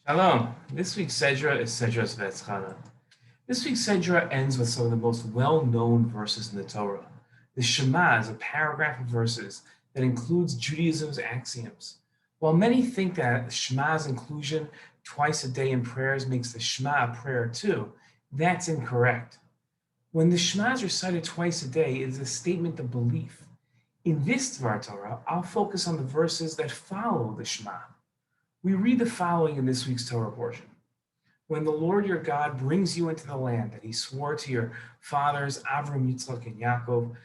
Hello. This week's Sedra is Sedra Veetchanann. This week's Sedra ends with some of the most well-known verses in the Torah. The Shema is a paragraph of verses that includes Judaism's axioms. While many think that Shema's inclusion twice a day in prayers makes the Shema a prayer too, that's incorrect. When the Shema is recited twice a day, it is a statement of belief. In this Dvar Torah, I'll focus on the verses that follow the Shema. We read the following in this week's Torah portion. When the Lord your God brings you into the land that he swore to your fathers, Avram, Yitzchak, and Yaakov,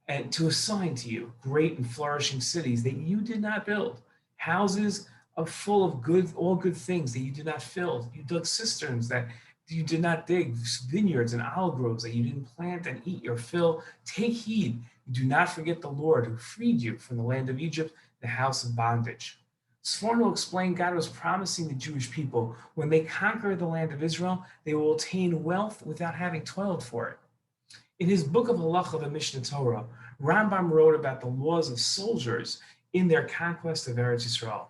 and to assign to you great and flourishing cities that you did not build, houses full of all good things that you did not fill. You dug cisterns that you did not dig, vineyards and olive groves that you didn't plant and eat your fill. Take heed, you do not forget the Lord who freed you from the land of Egypt, the house of bondage. Sforno explained God was promising the Jewish people when they conquer the land of Israel, they will attain wealth without having toiled for it. In his book of Halacha, the Mishnah Torah, Rambam wrote about the laws of soldiers in their conquest of Eretz Yisrael.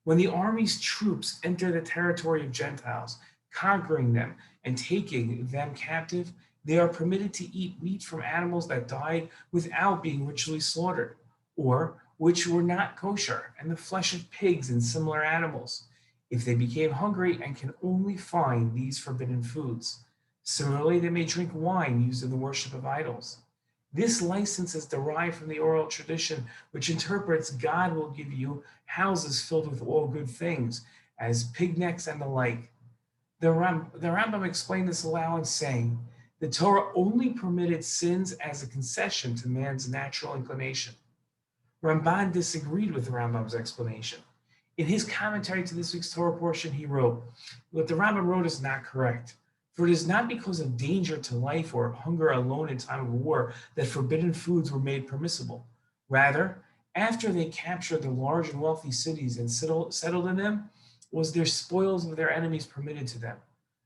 When the army's troops enter the territory of Gentiles, conquering them and taking them captive, they are permitted to eat meat from animals that died without being ritually slaughtered, or which were not kosher, and the flesh of pigs and similar animals, if they became hungry and can only find these forbidden foods. Similarly, they may drink wine used in the worship of idols. This license is derived from the oral tradition, which interprets God will give you houses filled with all good things, as pig necks and the like. The Rambam explained this allowance saying, the Torah only permitted sins as a concession to man's natural inclination. Ramban disagreed with Rambam's explanation. In his commentary to this week's Torah portion, he wrote, what the Rambam wrote is not correct. For it is not because of danger to life or hunger alone in time of war that forbidden foods were made permissible. Rather, after they captured the large and wealthy cities and settled in them, was their spoils of their enemies permitted to them.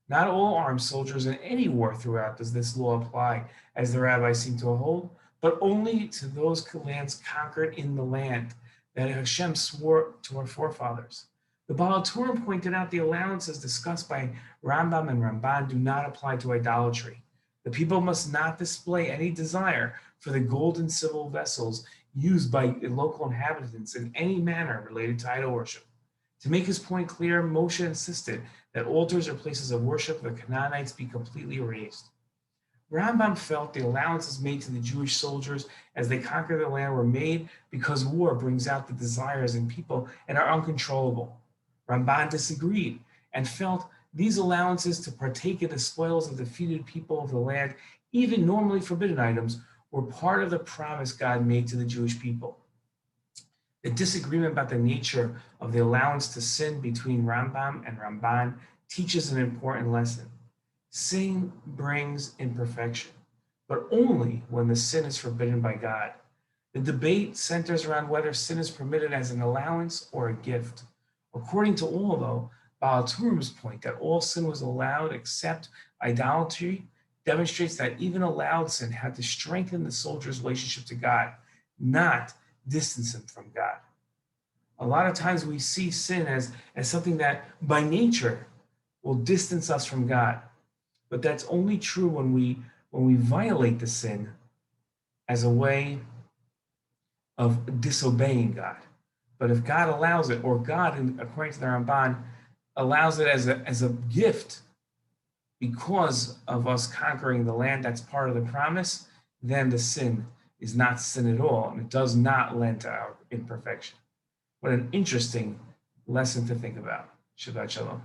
Not all armed soldiers in any war throughout does this law apply, as the rabbis seem to hold, but only to those lands conquered in the land that Hashem swore to our forefathers. The Baal Haturim pointed out the allowances discussed by Rambam and Ramban do not apply to idolatry. The people must not display any desire for the gold and silver vessels used by local inhabitants in any manner related to idol worship. To make his point clear, Moshe insisted that altars or places of worship of the Canaanites be completely erased. Rambam felt the allowances made to the Jewish soldiers as they conquered the land were made because war brings out the desires in people and are uncontrollable. Ramban disagreed and felt these allowances to partake in the spoils of defeated people of the land, even normally forbidden items, were part of the promise God made to the Jewish people. The disagreement about the nature of the allowance to sin between Rambam and Ramban teaches an important lesson. Sin brings imperfection, but only when the sin is forbidden by God. The debate centers around whether sin is permitted as an allowance or a gift. According to all, though, Baal Haturim's point that all sin was allowed except idolatry demonstrates that even allowed sin had to strengthen the soldier's relationship to God, not distance him from God. A lot of times we see sin as something that by nature will distance us from God. But that's only true when we violate the sin as a way of disobeying God. But if God allows it, or God, according to the Ramban, allows it as a gift because of us conquering the land that's part of the promise, then the sin is not sin at all, and it does not lend to our imperfection. What an interesting lesson to think about. Shabbat Shalom.